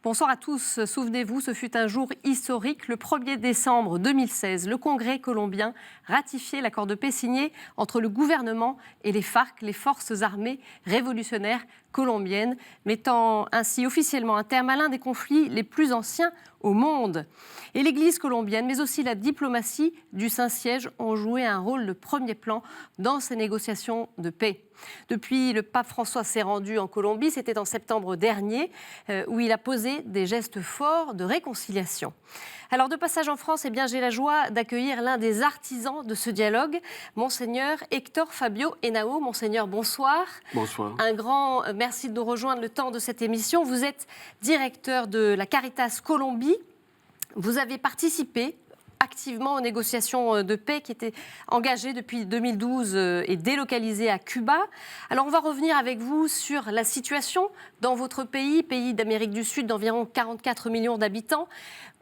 Bonsoir à tous. Souvenez-vous, ce fut un jour historique. Le 1er décembre 2016, le Congrès colombien ratifiait l'accord de paix signé entre le gouvernement et les FARC, les forces armées révolutionnaires colombiennes, mettant ainsi officiellement un terme à l'un des conflits les plus anciens au monde. Et l'Église colombienne, mais aussi la diplomatie du Saint-Siège ont joué un rôle de premier plan dans ces négociations de paix. Depuis, le pape François s'est rendu en Colombie, c'était en septembre dernier, où il a posé des gestes forts de réconciliation. Alors, de passage en France, j'ai la joie d'accueillir l'un des artisans de ce dialogue, Monseigneur Hector Fabio Henao. Monseigneur, bonsoir. Bonsoir. Un grand merci de nous rejoindre le temps de cette émission. Vous êtes directeur de la Caritas Colombie. Vous avez participé activement aux négociations de paix qui étaient engagées depuis 2012 et délocalisées à Cuba. Alors on va revenir avec vous sur la situation dans votre pays, pays d'Amérique du Sud d'environ 44 millions d'habitants,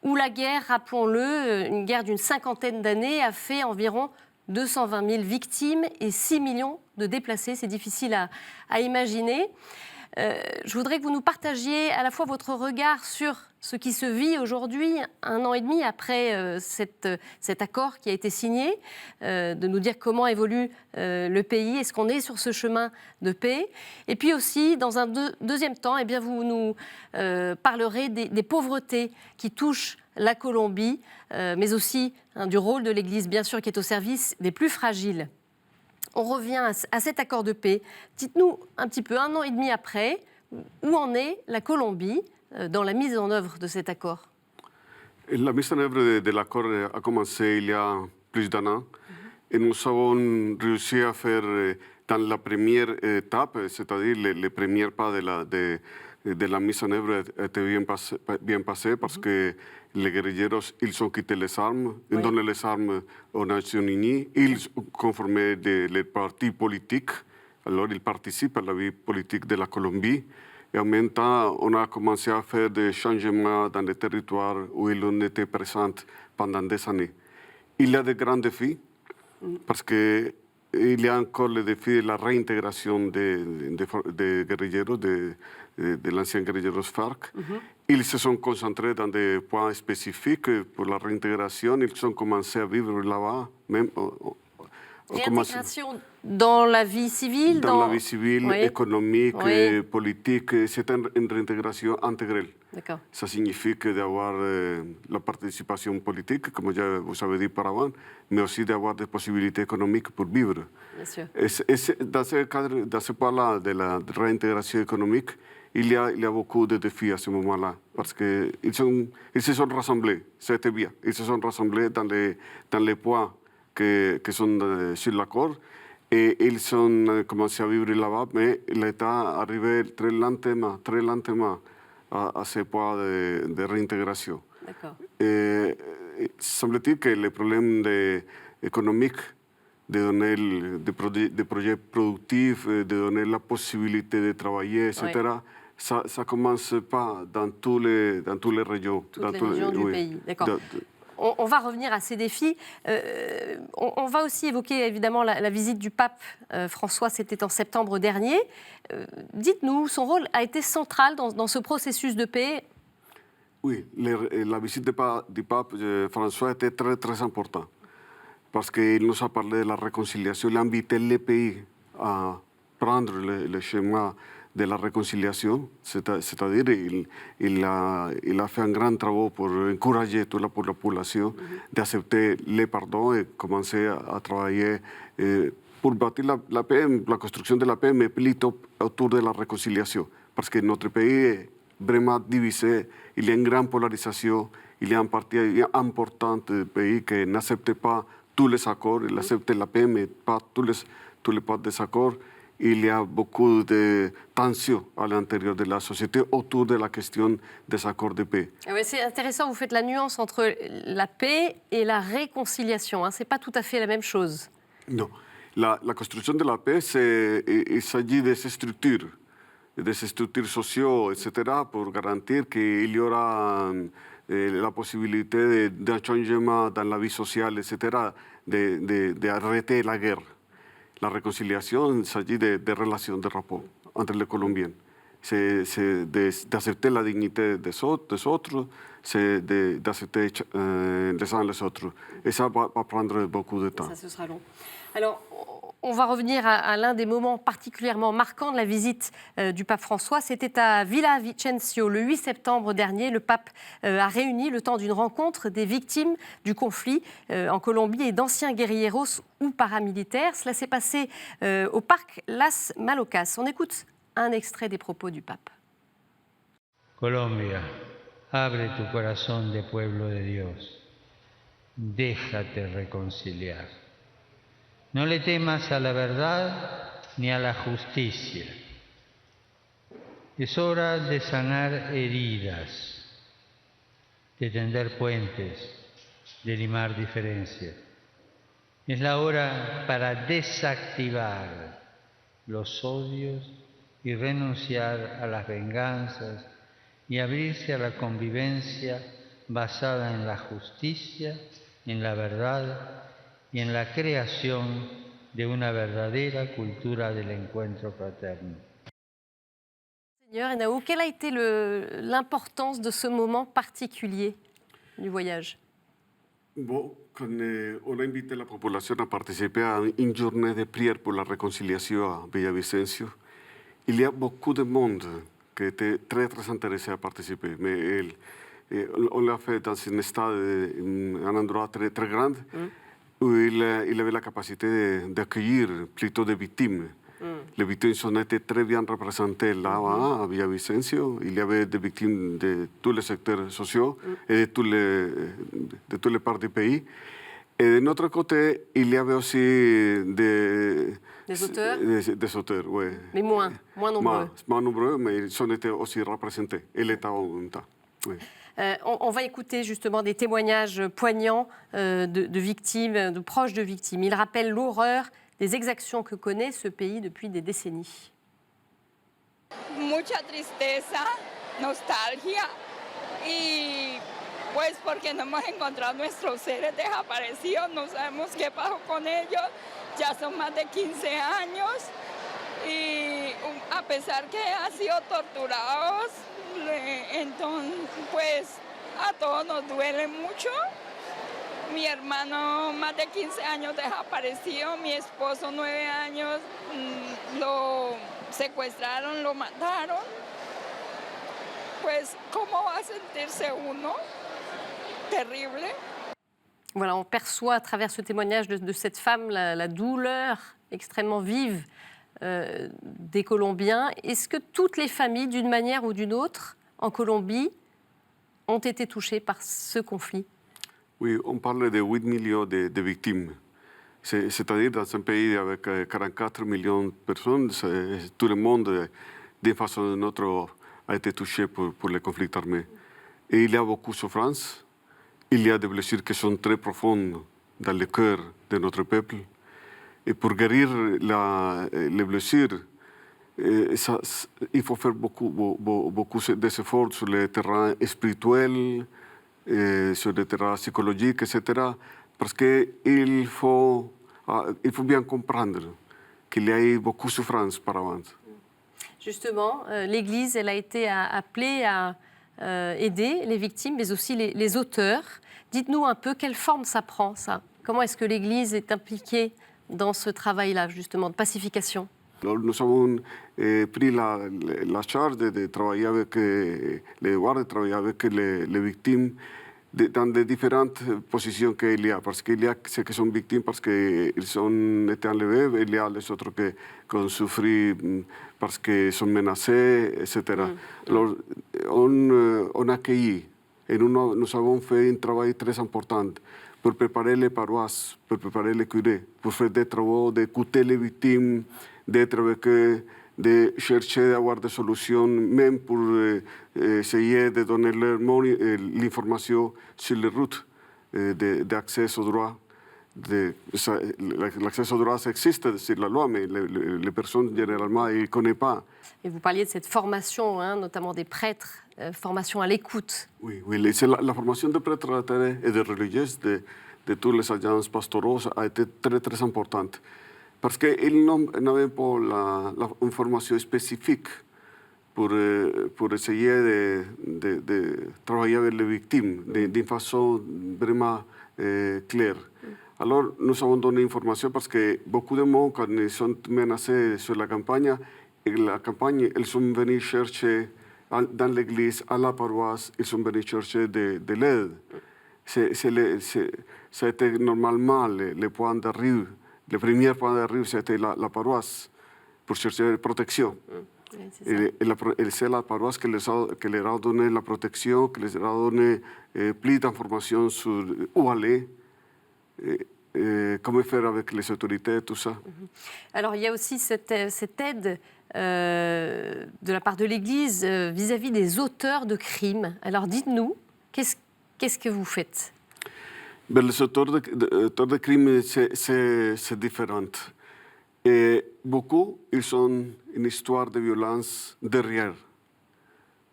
où la guerre, rappelons-le, une guerre d'une cinquantaine d'années, a fait environ 220 000 victimes et 6 millions de déplacés. C'est difficile à imaginer. Je voudrais que vous nous partagiez à la fois votre regard sur ce qui se vit aujourd'hui, 1 an et demi après cet accord qui a été signé, de nous dire comment évolue le pays, est-ce qu'on est sur ce chemin de paix. Et puis aussi, dans un deuxième temps, vous nous parlerez des pauvretés qui touchent la Colombie, mais aussi du rôle de l'Église, bien sûr, qui est au service des plus fragiles. On revient à cet accord de paix. Dites-nous un petit peu, 1 an et demi après, où en est la Colombie dans la mise en œuvre de cet accord? La mise en œuvre de l'accord a commencé il y a plus d'1 an et nous avons réussi à faire dans la première étape, c'est-à-dire les premiers pas de la mise en œuvre étaient bien passés parce que les guerrilleros, ils ont quitté les armes, ils ont donné les armes aux Nations Unies, ils ont conformé les partis politiques, alors ils participent à la vie politique de la Colombie. Et en même temps, on a commencé à faire des changements dans les territoires où ils ont été présents pendant des années. Il y a de grands défis parce qu'il y a encore le défi de la réintégration des guerrilleros, de l'ancien guerrilleros FARC. Ils se sont concentrés dans des points spécifiques pour la réintégration. Ils ont commencé à vivre là-bas, même. Réintégration dans la vie civile? Dans la vie civile, économique, politique. C'est une réintégration intégrale. D'accord. Ça signifie d'avoir la participation politique, comme vous avez dit par avant, mais aussi d'avoir des possibilités économiques pour vivre. Bien sûr. Dans ce cadre, dans ce point-là de la réintégration économique, il y a beaucoup de défis à ce moment-là, parce qu'ils se sont rassemblés, c'était bien, ils se sont rassemblés dans les points qui sont sur l'accord, et ils ont commencé à vivre là-bas, mais l'État arrivait très lentement à ce point de réintégration. D'accord. Semble-t-il que les problèmes économiques, de donner des projets productifs, de donner la possibilité de travailler, etc., ça commence pas dans toutes les régions. Toutes les régions du pays, d'accord. On va revenir à ces défis. On va aussi évoquer évidemment la visite du pape François, c'était en septembre dernier. Dites-nous, son rôle a été central dans ce processus de paix? Oui, la visite du pape François était très, très importante parce qu'il nous a parlé de la réconciliation, il a invité les pays à prendre le chemin de la réconciliation, c'est-à-dire il a fait un grand travail pour encourager toute la population d'accepter les pardons et commencer à travailler pour bâtir la paix, la construction de la paix, mais plutôt autour de la réconciliation. Parce que notre pays est vraiment divisé, il y a une grande polarisation, il y a une partie importante du pays qui n'accepte pas tous les accords, il accepte la paix, mais pas tous les pas des accords. Il y a beaucoup de tensions à l'intérieur de la société autour de la question des accords de paix. Oui, c'est intéressant, vous faites la nuance entre la paix et la réconciliation. Ce n'est pas tout à fait la même chose. Non. La construction de la paix, il s'agit de ces structures sociales, etc., pour garantir qu'il y aura la possibilité d'un changement dans la vie sociale, etc., d'arrêter la guerre. La réconciliation, il s'agit de relations, de rapports entre les Colombiens. d'accepter la dignité des autres, c'est d'accepter les uns les autres. Et ça va prendre beaucoup de temps. Ça, ce sera long. Alors, on va revenir à l'un des moments particulièrement marquants de la visite du pape François. C'était à Villa Vicencio le 8 septembre dernier. Le pape a réuni le temps d'une rencontre des victimes du conflit en Colombie et d'anciens guerrilleros ou paramilitaires. Cela s'est passé au parc Las Malocas. On écoute un extrait des propos du pape. Colombia, abre tu corazón de pueblo de Dios. Déjate reconciliar. No le temas a la verdad ni a la justicia. Es hora de sanar heridas, de tender puentes, de limar diferencias. Es la hora para desactivar los odios y renunciar a las venganzas y abrirse a la convivencia basada en la justicia, en la verdad y en la creación de una verdadera cultura del encuentro fraterno. Seigneur Henao, quelle a été l'importance de ce moment particulier du voyage? Bon, quand on a invité la population à participer à une journée de prière pour la réconciliation à Villavicencio, il y a beaucoup de monde qui était très, très intéressé à participer. Mais on l'a fait dans un endroit très, très grand où il avait la capacité d'accueillir plutôt des victimes. Les victimes ont été très bien représentées là à Villavicencio. Il y avait des victimes de tous les secteurs sociaux et de tous les parts du pays. Et de notre côté, il y avait aussi des auteurs. Des auteurs, oui. Mais moins nombreux. Moins nombreux, mais ils ont été aussi représentés. Et l'État en même temps. Oui. On va écouter justement des témoignages poignants de victimes, de proches de victimes. Ils rappellent l'horreur des exactions que connaît ce pays depuis des décennies. Mucha tristeza, nostalgia y pues porque no hemos encontrado nuestros seres desaparecidos, no sabemos qué pasó con ellos, ya son más de 15 años y a pesar que han sido torturados, entonces pues a todos nos duele mucho. Mi hermano más de 15 años desaparecido, mi esposo 9 años, lo secuestraron, lo mataron. Pues, ¿cómo va a sentirse uno? Terrible. Voilà, on perçoit à travers ce témoignage de cette femme la douleur extrêmement vive des Colombiens. Est-ce que toutes les familles, d'une manière ou d'une autre, en Colombie, ont été touchées par ce conflit? Oui, on parle de 8 millions de victimes. C'est-à-dire dans un pays avec 44 millions de personnes, tout le monde, d'une façon ou d'une autre, a été touché pour les conflits armés. Et il y a beaucoup de souffrance, il y a des blessures qui sont très profondes dans le cœur de notre peuple. Et pour guérir les blessures, il faut faire beaucoup d'efforts sur le terrain spirituel, sur le terrain psychologique, etc. Parce qu'il faut bien comprendre qu'il y a eu beaucoup de souffrance par avant. Justement, l'Église, elle a été appelée à aider les victimes, mais aussi les auteurs. Dites-nous un peu quelle forme ça prend, ça. Comment est-ce que l'Église est impliquée dans ce travail-là, justement, de pacification? Alors, nous avons pris la charge de travailler avec les devoirs, de travailler avec les victimes dans les différentes positions qu'il y a. Parce qu'il y a ceux qui sont victimes parce qu'ils ont été enlevés, il y a les autres qui ont souffert parce qu'ils sont menacés, etc. Alors, on a accueilli et nous avons fait un travail très important pour préparer les paroisses, pour préparer les curés, pour faire des travaux, d'écouter les victimes, d'être avec eux, de chercher d'avoir des solutions, même pour essayer de donner leur l'information sur les routes d'accès au droit. L'accès au droit, ça existe sur la loi, mais les personnes, généralement, ils ne connaissent pas. Et vous parliez de cette formation, notamment des prêtres, formation à l'écoute. Oui, c'est la formation des prêtres et des religieux de toutes les alliances pastorales a été très, très importante. Parce qu'ils n'avaient pas une formation spécifique pour essayer de travailler avec les victimes d'une façon vraiment claire. Alors, nous avons donné information parce que beaucoup de monde, quand ils sont menacés sur la campagne, ils sont venus chercher dans l'église, à la paroisse, ils sont venus chercher de l'aide. Ça a été normalement le point d'arrivée. Le premier point d'arrivée, c'était la paroisse, pour chercher protection. Et c'est la paroisse qui leur a donné la protection, qui leur a donné plus d'informations sur où aller, comment faire avec les autorités, tout ça. Alors, il y a aussi cette aide de la part de l'Église vis-à-vis des auteurs de crimes. Alors, dites-nous, qu'est-ce que vous faites? Ben, les auteurs de crimes, c'est différent. Et beaucoup, ils ont une histoire de violence derrière.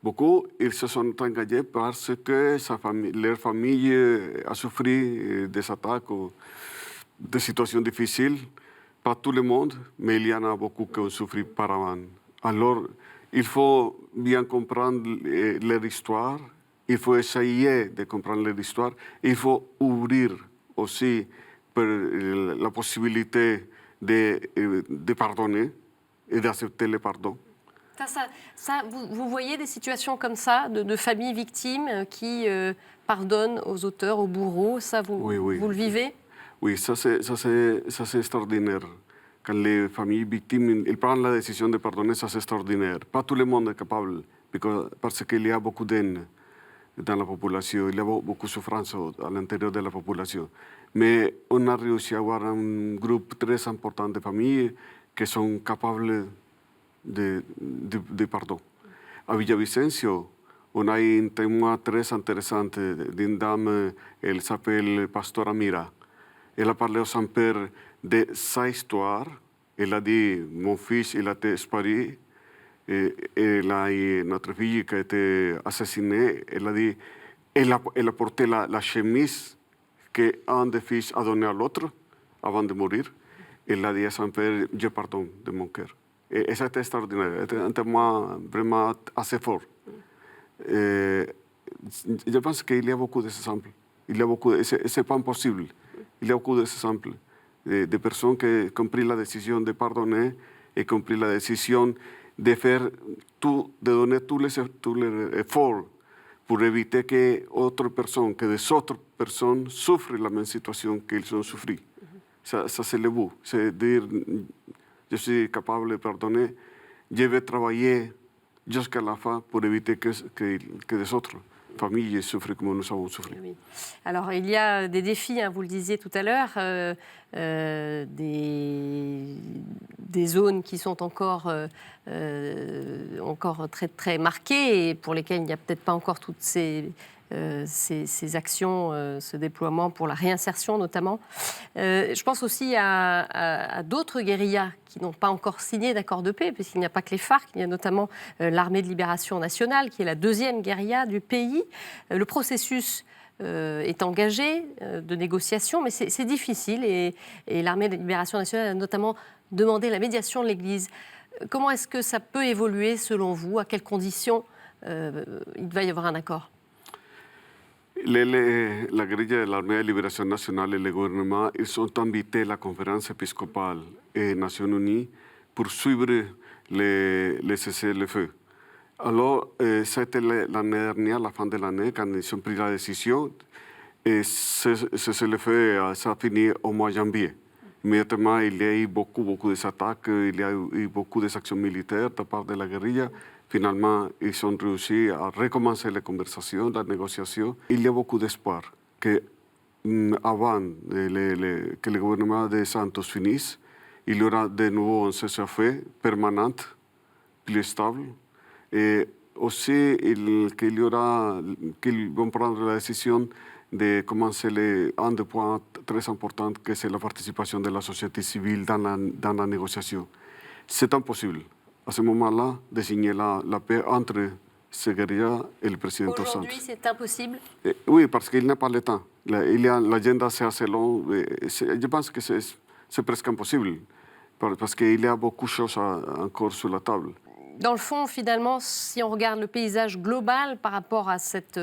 Beaucoup, ils se sont engagés parce que leur famille a souffert des attaques ou des situations difficiles. Pas tout le monde, mais il y en a beaucoup qui ont souffert par avant. Alors, il faut bien comprendre leur histoire, il faut essayer de comprendre leur histoire, il faut ouvrir aussi la possibilité de pardonner et d'accepter le pardon. Vous voyez des situations comme ça, de familles victimes qui pardonnent aux auteurs, aux bourreaux, ça vous le vivez? Oui, ça c'est extraordinaire. Quand les familles victimes ils prennent la décision de pardonner, ça c'est extraordinaire. Pas tout le monde est capable, parce qu'il y a beaucoup de haine dans la population, il y a beaucoup de souffrance à l'intérieur de la population. Mais on a réussi à avoir un groupe très important de familles qui sont capables de pardon. À Villavicencio, on a un témoin très intéressant d'une dame, elle s'appelle Pastora Mira. Elle a parlé au Saint-Père de sa histoire. Elle a dit, mon fils, il a été disparu. Elle a eu notre fille qui a été assassinée. Elle a dit, elle a porté la chemise qu'un des fils a donnée à l'autre avant de mourir. Elle a dit à Saint-Père, je pardonne de mon cœur. Et ça a été extraordinaire. C'était un témoin vraiment assez fort. Je pense qu'il y a beaucoup d'exemples. C'est pas impossible. Il y a beaucoup d'exemples de personnes qui ont pris la décision de pardonner et qui ont pris la décision de faire tout, de donner tous les efforts pour éviter que des autres personnes souffrent la même situation qu'ils ont souffert. Ça c'est le but. C'est dire, je suis capable de pardonner, je vais travailler jusqu'à la fin pour éviter que les autres familles souffrent comme nous avons souffert. Oui. Alors, il y a des défis, vous le disiez tout à l'heure, des zones qui sont encore très, très marquées et pour lesquelles il n'y a peut-être pas encore toutes ces actions, ce déploiement pour la réinsertion notamment. Je pense aussi à d'autres guérillas qui n'ont pas encore signé d'accord de paix, puisqu'il n'y a pas que les FARC, il y a notamment l'Armée de Libération Nationale, qui est la deuxième guérilla du pays. Le processus est engagé de négociation, mais c'est difficile et l'Armée de Libération Nationale a notamment demandé la médiation de l'Église. Comment est-ce que ça peut évoluer selon vous? À quelles conditions il va y avoir un accord? La guérilla de l'Armée de Libération Nationale et le gouvernement, ils ont invité la conférence épiscopale et Nations Unies pour suivre les cessez-le-feu. Alors, c'était l'année dernière, la fin de l'année, quand ils ont pris la décision, et cessez-le-feu ça a fini au mois de janvier. Immédiatement, il y a eu beaucoup d'attaques, il y a eu beaucoup d'actions militaires de la part de la guérilla. Finalement, ils ont réussi à recommencer les conversations, la négociation. Il y a beaucoup d'espoir qu'avant que le gouvernement de Santos finisse, il y aura de nouveau un cessez-le-feu permanent, plus stable. Et aussi qu'ils vont prendre la décision de commencer un des points très importants, que c'est la participation de la société civile dans la négociation. C'est impossible, à ce moment-là, de signer la paix entre ces guérillas et le président Santos. Aujourd'hui, c'est impossible? Oui, parce qu'il n'a pas le temps. L'agenda, c'est assez long. Je pense que c'est presque impossible, parce qu'il y a beaucoup de choses encore sur la table. Dans le fond, finalement, si on regarde le paysage global par rapport à cette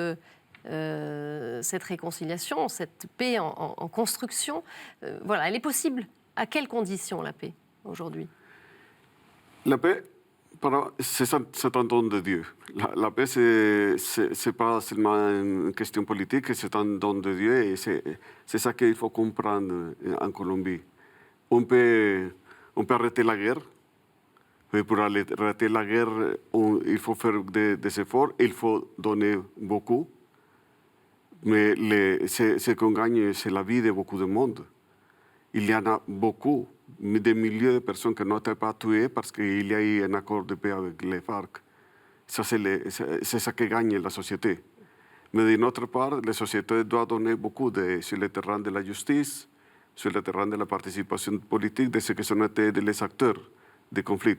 réconciliation, cette paix en construction, voilà, elle est possible. À quelles conditions la paix aujourd'hui? La paix, c'est un don de Dieu. La paix, c'est pas seulement une question politique, c'est un don de Dieu et c'est ça qu'il faut comprendre en Colombie. On peut arrêter la guerre, mais pour arrêter la guerre, il faut faire des efforts, il faut donner beaucoup. Mais ce qu'on gagne, c'est la vie de beaucoup de monde. Il y en a beaucoup, des milliers de personnes qui n'ont été pas tuées parce qu'il y a eu un accord de paix avec les FARC. Ça, c'est ça que gagne la société. Mais d'une autre part, la société doit donner beaucoup sur le terrain de la justice, sur le terrain de la participation politique de ceux qui sont été les acteurs des conflits.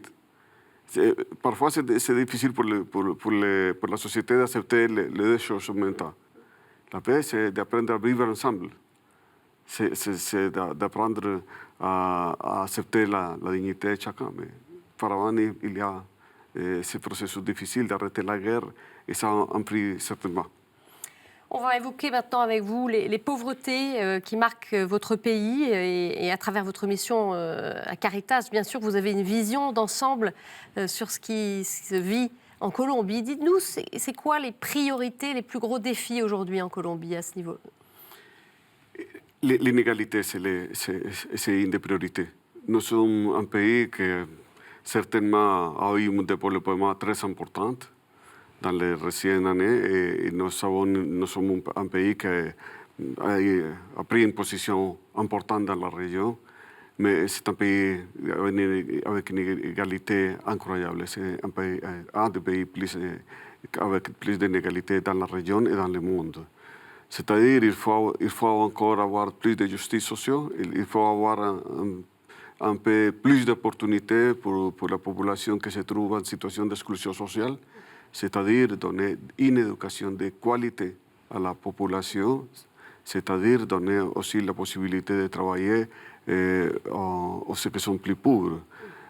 Parfois, c'est difficile pour la société d'accepter les deux choses en même temps. La paix, c'est d'apprendre à vivre ensemble. C'est d'apprendre à accepter la dignité de chacun. Mais par il y a ce processus difficile d'arrêter la guerre et ça a un prix certainement. On va évoquer maintenant avec vous les pauvretés qui marquent votre pays et à travers votre mission à Caritas. Bien sûr, vous avez une vision d'ensemble sur ce qui se vit en Colombie. Dites-nous, c'est quoi les priorités, les plus gros défis aujourd'hui en Colombie à ce niveau? L'inégalité, c'est une des priorités. Nous sommes un pays qui certainement a eu un développement très important dans les récentes années et nous sommes un pays qui a pris une position importante dans la région, mais c'est un pays avec une égalité incroyable. C'est un des pays avec plus d'inégalité dans la région et dans le monde. C'est-à-dire qu'il faut encore avoir plus de justice sociale, il faut avoir un peu plus d'opportunités pour la population qui se trouve en situation d'exclusion sociale, c'est-à-dire donner une éducation de qualité à la population, c'est-à-dire donner aussi la possibilité de travailler aux ceux qui sont plus pauvres.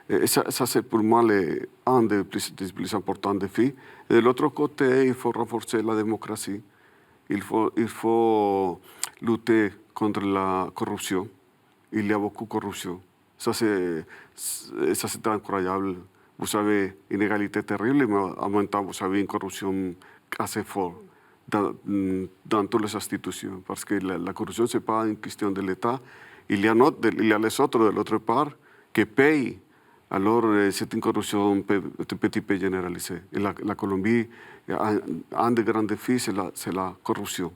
Et ça c'est pour moi un des plus importants défis. Et de l'autre côté, il faut renforcer la démocratie. Il faut lutter contre la corruption. Il y a beaucoup de corruption. Ça, c'est incroyable. Vous avez une inégalité terrible, mais en même temps, vous avez une corruption assez forte dans toutes les institutions. Parce que la corruption, ce n'est pas une question de l'État. Il y a les autres, de l'autre part, qui payent. Alors, c'est une corruption un petit peu généralisée. Et la Colombie, un des grands défis, c'est la corruption.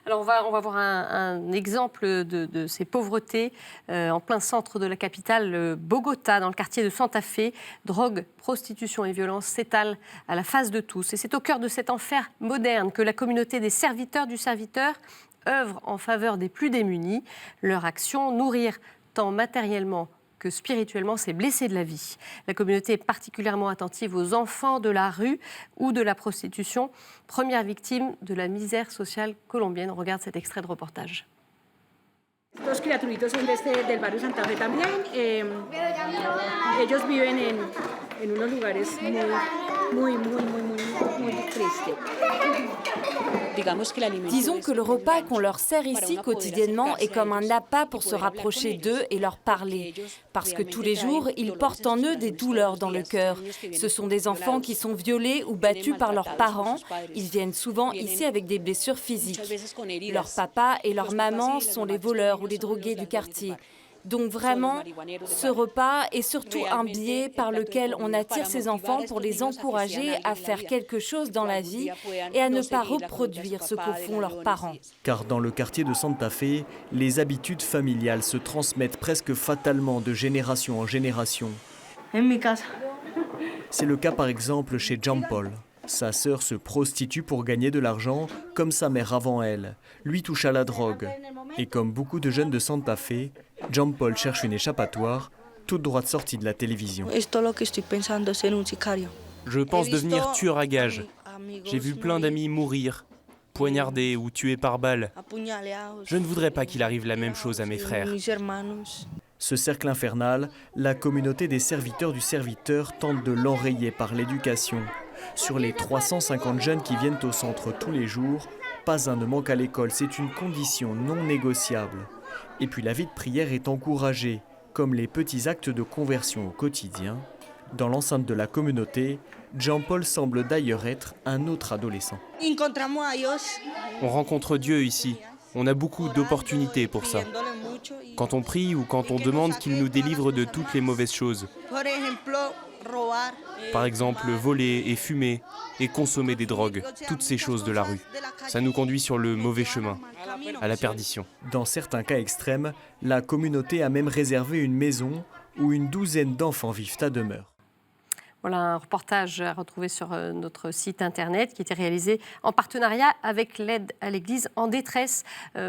Alors, on va voir un exemple de ces pauvretés en plein centre de la capitale, Bogota, dans le quartier de Santa Fe. Drogue, prostitution et violence s'étalent à la face de tous. Et c'est au cœur de cet enfer moderne que la communauté des serviteurs du serviteur œuvre en faveur des plus démunis. Leur action, nourrir tant matériellement que spirituellement, c'est blesser de la vie. La communauté est particulièrement attentive aux enfants de la rue ou de la prostitution, première victime de la misère sociale colombienne. On regarde cet extrait de reportage. Dos criaturitos son del barrio Santa Fe también. Ellos viven en unos lugares muy tristes. Disons que le repas qu'on leur sert ici quotidiennement est comme un appât pour se rapprocher d'eux et leur parler. Parce que tous les jours, ils portent en eux des douleurs dans le cœur. Ce sont des enfants qui sont violés ou battus par leurs parents. Ils viennent souvent ici avec des blessures physiques. Leur papa et leur maman sont les voleurs ou les drogués du quartier. Donc vraiment, ce repas est surtout un biais par lequel on attire ces enfants pour les encourager à faire quelque chose dans la vie et à ne pas reproduire ce que font leurs parents. Car dans le quartier de Santa Fe, les habitudes familiales se transmettent presque fatalement de génération en génération. C'est le cas par exemple chez Jean Paul. Sa sœur se prostitue pour gagner de l'argent, comme sa mère avant elle. Lui touche à la drogue. Et comme beaucoup de jeunes de Santa Fe, Jean Paul cherche une échappatoire, toute droite sortie de la télévision. Je pense devenir tueur à gages. J'ai vu plein d'amis mourir. poignardés ou tués par balle. Je ne voudrais pas qu'il arrive la même chose à mes frères. Ce cercle infernal, la communauté des serviteurs du serviteur tente de l'enrayer par l'éducation. Sur les 350 jeunes qui viennent au centre tous les jours, pas un ne manque à l'école, c'est une condition non négociable. Et puis la vie de prière est encouragée, comme les petits actes de conversion au quotidien. Dans l'enceinte de la communauté, Jean-Paul semble d'ailleurs être un autre adolescent. On rencontre Dieu ici. On a beaucoup d'opportunités pour ça. Quand on prie ou quand on demande qu'il nous délivre de toutes les mauvaises choses. Par exemple, voler et fumer et consommer des drogues, toutes ces choses de la rue. Ça nous conduit sur le mauvais chemin, à la perdition. Dans certains cas extrêmes, la communauté a même réservé une maison où une douzaine d'enfants vivent à demeure. Voilà un reportage à retrouver sur notre site internet qui était réalisé en partenariat avec l'aide à l'Église en détresse.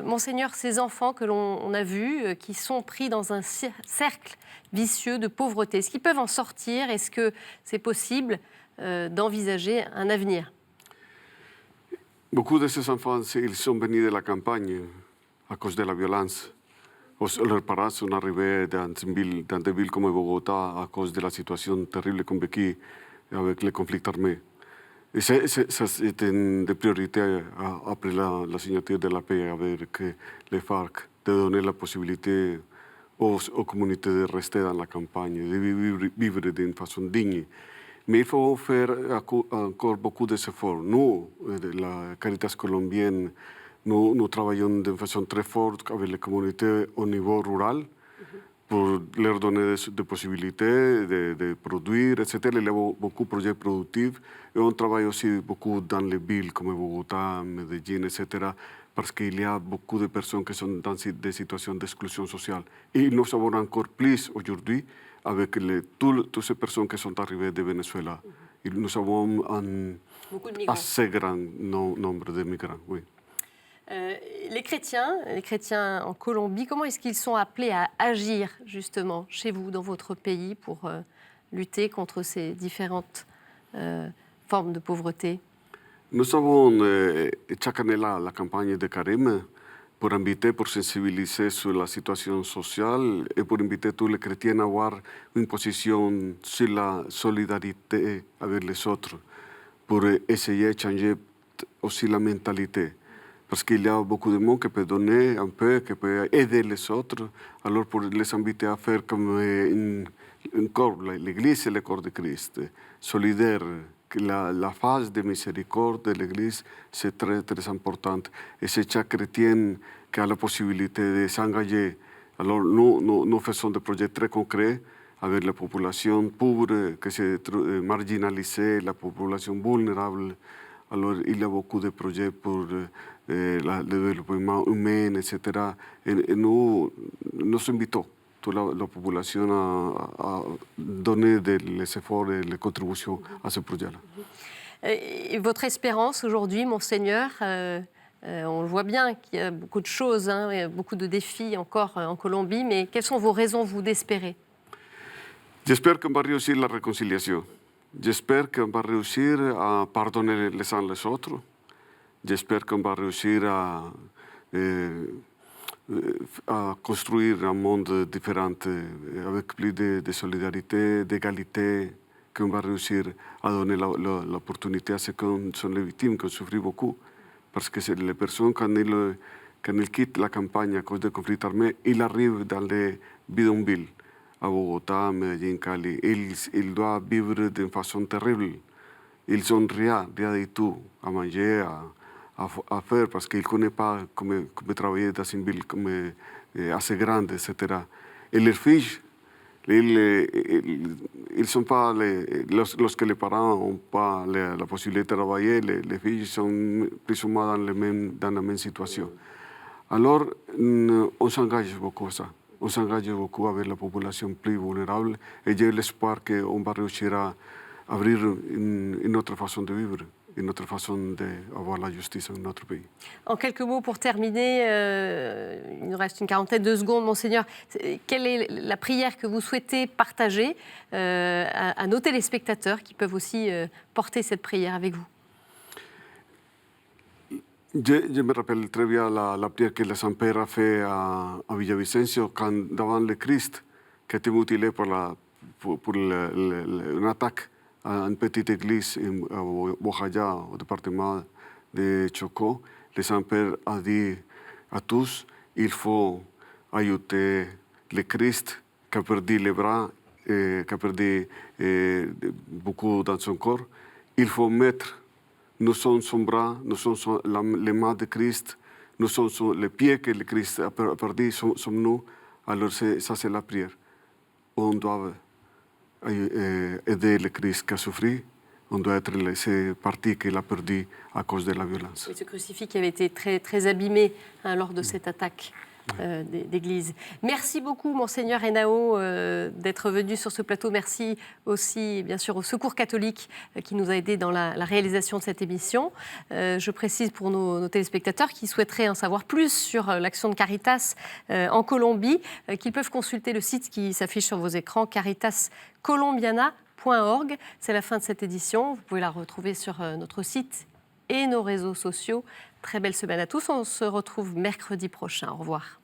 Monseigneur, ces enfants que l'on a vus, qui sont pris dans un cercle vicieux de pauvreté, est-ce qu'ils peuvent en sortir? Est-ce que c'est possible d'envisager un avenir? Beaucoup de ces enfants, ils sont venus de la campagne à cause de la violence. Leurs parents sont arrivés dans des villes comme Bogotá à cause de la situation terrible qu'on vécut avec les conflits armés. Et ça, c'était une des priorités après la signature de la paix avec les FARC, de donner la possibilité aux communautés de rester dans la campagne, de vivre d'une façon digne. Mais il faut faire encore beaucoup d'efforts. Nous, la Caritas colombienne, nous travaillons de façon très forte avec les communautés au niveau rural pour leur donner des possibilités de produire, etc. Il y a beaucoup de projets productifs et on travaille aussi beaucoup dans les villes comme Bogotá, Medellín, etc. parce qu'il y a beaucoup de personnes qui sont dans des situations d'exclusion sociale. Et nous savons encore plus aujourd'hui avec toutes ces personnes qui sont arrivées de Venezuela. Et nous avons un assez grand nombre de migrants, oui. Les chrétiens en Colombie, comment est-ce qu'ils sont appelés à agir justement chez vous, dans votre pays, pour lutter contre ces différentes formes de pauvreté? Nous avons chaque année la campagne de Carême pour inviter, pour sensibiliser sur la situation sociale et pour inviter tous les chrétiens à avoir une position sur la solidarité avec les autres, pour essayer de changer aussi la mentalité. Parce qu'il y a beaucoup de monde qui peut donner un peu, qui peut aider les autres. Alors pour les inviter à faire comme un corps, l'Église est le corps de Christ, solidaire. La phase de miséricorde de l'Église, c'est très, très importante. Et c'est chaque chrétien qui a la possibilité de s'engager. Alors nous faisons des projets très concrets avec la population pauvre, qui est marginalisée, la population vulnérable. Alors il y a beaucoup de projets pour le développement humain, etc. Et nous invitons toute la population à donner les efforts et les contributions à ce projet-là. Et votre espérance aujourd'hui, Monseigneur, on le voit bien qu'il y a beaucoup de choses, beaucoup de défis encore en Colombie, mais quelles sont vos raisons, vous, d'espérer? J'espère qu'on va réussir la réconciliation. J'espère qu'on va réussir à pardonner les uns les autres. J'espère qu'on va réussir à construire un monde différent, avec plus de solidarité, d'égalité, qu'on va réussir à donner l'opportunité à ceux qui sont les victimes, qui ont souffert beaucoup. Parce que les personnes, quand ils quittent la campagne à cause des conflits armés, ils arrivent dans les bidonvilles, à Bogotá, Medellín, Cali. Ils doivent vivre d'une façon terrible. Ils n'ont rien du tout à manger, à faire, parce qu'ils ne connaissent pas comment travailler dans une ville assez grande, etc. Et leurs filles, ils ne sont pas, lorsque les parents n'ont pas la possibilité de travailler, les filles sont plus ou moins dans la même situation. Alors, on s'engage beaucoup à ça. On s'engage beaucoup avec la population plus vulnérable et j'ai l'espoir qu'on va réussir à ouvrir une autre façon de vivre, une autre façon d'avoir la justice dans notre pays. En quelques mots pour terminer, il nous reste une quarantaine de secondes, Monseigneur. Quelle est la prière que vous souhaitez partager à nos téléspectateurs qui peuvent aussi porter cette prière avec vous? Je me rappelle très bien la prière que le Saint-Père a fait à Villavicencio quand devant le Christ qui a été mutilé pour une attaque à une petite église à Bojaya, au département de Chocó. Le Saint-Père a dit à tous, il faut ajouter le Christ qui a perdu les bras, qui a perdu beaucoup dans son corps. Il faut mettre, nous sommes son bras, nous sommes les mains de Christ, nous sommes les pieds que le Christ a perdu, sommes nous. Alors ça c'est la prière. On doit aider le Christ qui a souffert. On doit être ces parties qu'il a perdues à cause de la violence. Et ce crucifix qui avait été très, très abîmé lors de cette attaque d'église. Merci beaucoup, Monseigneur Henao, d'être venu sur ce plateau. Merci aussi, bien sûr, au Secours catholique qui nous a aidés dans la réalisation de cette émission. Je précise pour nos téléspectateurs qui souhaiteraient en savoir plus sur l'action de Caritas en Colombie, qu'ils peuvent consulter le site qui s'affiche sur vos écrans, caritascolombiana.org. C'est la fin de cette édition. Vous pouvez la retrouver sur notre site et nos réseaux sociaux. Très belle semaine à tous. On se retrouve mercredi prochain. Au revoir.